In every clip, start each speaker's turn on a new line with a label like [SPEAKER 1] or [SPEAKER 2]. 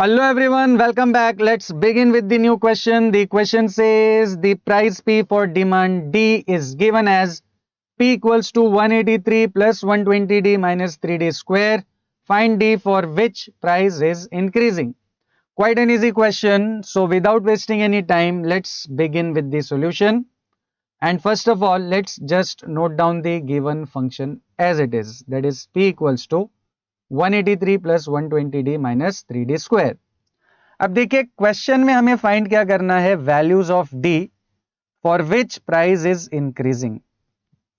[SPEAKER 1] Hello everyone, welcome back. Let's begin with the new question. The question says the price P for demand D is given as P equals to 183 plus 120D minus 3D square. Find D for which price is increasing. Quite an easy question. So without wasting any time, let's begin with the solution. And first of all, let's just note down the given function as it is. That is P equals to 183 plus 120D minus 3D square. अब देखिए question में हमें find क्या करना है, values of D for which price is increasing.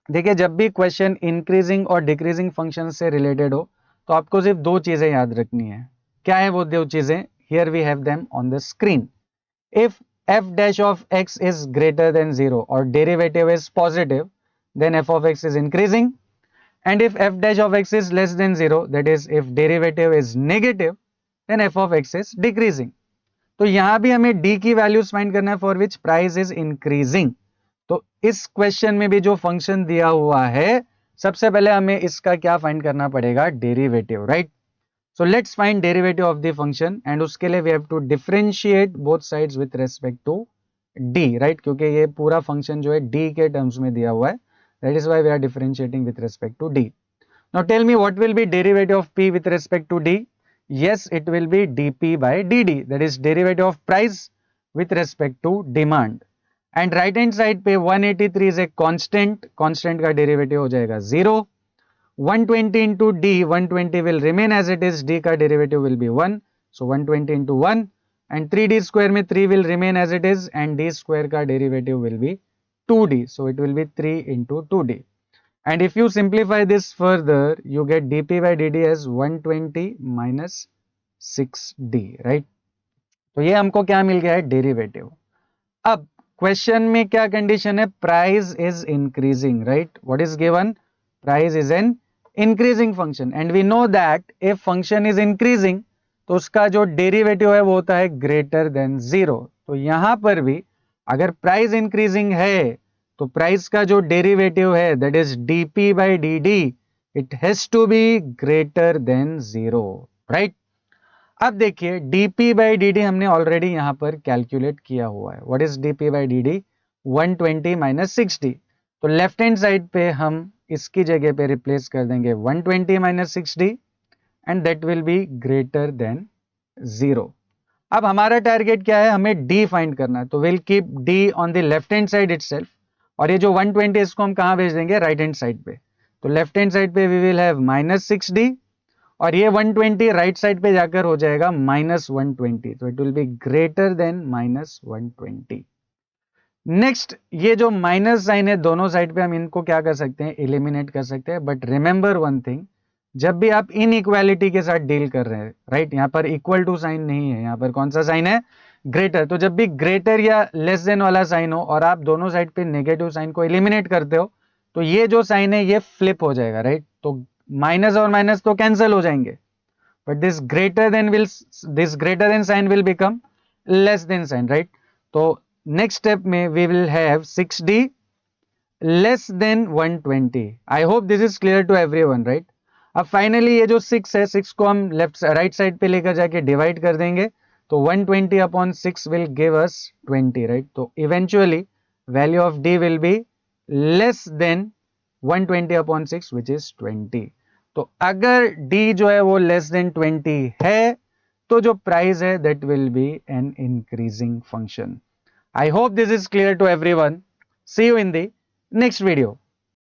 [SPEAKER 1] देखिए जब भी क्वेश्चन इंक्रीजिंग और डिक्रीजिंग फंक्शन से रिलेटेड हो तो आपको सिर्फ दो चीजें याद रखनी है। क्या है वो दो चीजें? Here we have them on the screen. If f dash of x is greater than 0 or derivative is positive, then f of x is increasing, and if f dash of x is less than 0, that is if derivative is negative, then f of x is decreasing. तो यहां भी हमें D की values find करना है for which price is increasing. तो इस question में भी जो फंक्शन दिया हुआ है, सबसे पहले हमें इसका क्या फाइंड करना पड़ेगा, derivative, right. So let's find derivative of the function and उसके लिए we have to differentiate both sides with respect to D, right, क्योंकि ये पूरा फंक्शन जो है डी के टर्म्स में दिया हुआ है, that is why we are differentiating with respect to D. Now tell me what will be derivative of P with respect to D. Yes, it will be dp by dd, that is derivative of price with respect to demand. And right hand side पे 183 is a constant, constant का derivative हो जाएगा 0. 120 into d, 120 will remain as it is, d का derivative will be 1, so 120 into 1, and 3d square में 3 will remain as it is, and d square का derivative will be 2d, so it will be 3 into 2d. And if you simplify this further, you get dp by dd as 120 minus 6d, right? तो ये हमको क्या मिल गया है, derivative. अब question में क्या कंडीशन है, price is increasing, right. What is given, price is an increasing function and we know that if function is increasing तो उसका जो डेरिवेटिव है वो होता है ग्रेटर देन 0। तो यहां पर भी अगर प्राइस इंक्रीजिंग है तो प्राइस का जो डेरिवेटिव है that is dp by dd, it has to be greater than 0, right. अब देखिए dp by dd हमने ऑलरेडी यहां पर कैलकुलेट किया हुआ है। What is dp by dd, 120 minus 60। तो लेफ्ट हैंड साइड पे हम इसकी जगह पे रिप्लेस कर देंगे 120 minus 60 and that will be greater than 0। अब हमारा टारगेट क्या है, हमें d फाइंड करना है, तो will keep d on the left hand side itself, और ये जो 120 इसको हम कहां भेज देंगे, राइट हैंड साइड पे। तो लेफ्ट हैंड साइड पे we will have minus 6d और ये 120 राइट साइड पे जाकर हो जाएगा माइनस 120, तो it will be greater then minus 120। Next, ये जो माइनस साइन है दोनों साइड पे हम इनको क्या कर सकते हैं, एलिमिनेट कर सकते हैं। बट रिमेंबर वन थिंग, जब भी आप इनइक्वालिटी के साथ डील कर रहे हैं, राइट, यहाँ पर इक्वल टू साइन नहीं है, यहाँ पर कौन सा साइन है, ग्रेटर। तो जब भी ग्रेटर या लेस देन वाला साइन हो और आप दोनों साइड पे नेगेटिव साइन को एलिमिनेट करते हो तो ये जो साइन है ये फ्लिप हो जाएगा, राइट। तो माइनस और माइनस तो कैंसिल हो जाएंगे, but this greater than sign will become less than sign, right. तो नेक्स्ट स्टेप में we will have 6d less than 120। I hope this is clear to everyone, right. अब finally ये जो 6 है, 6 को हम लेफ्ट राइट साइड पे लेकर जाके डिवाइड कर देंगे, तो 120 upon 6 will give us 20, right? तो eventually value of d will be less than 120 upon 6 which is 20। तो अगर d जो है वो less than 20 है तो जो प्राइस है that will be an increasing function। I hope this is clear to everyone. See you in the next video.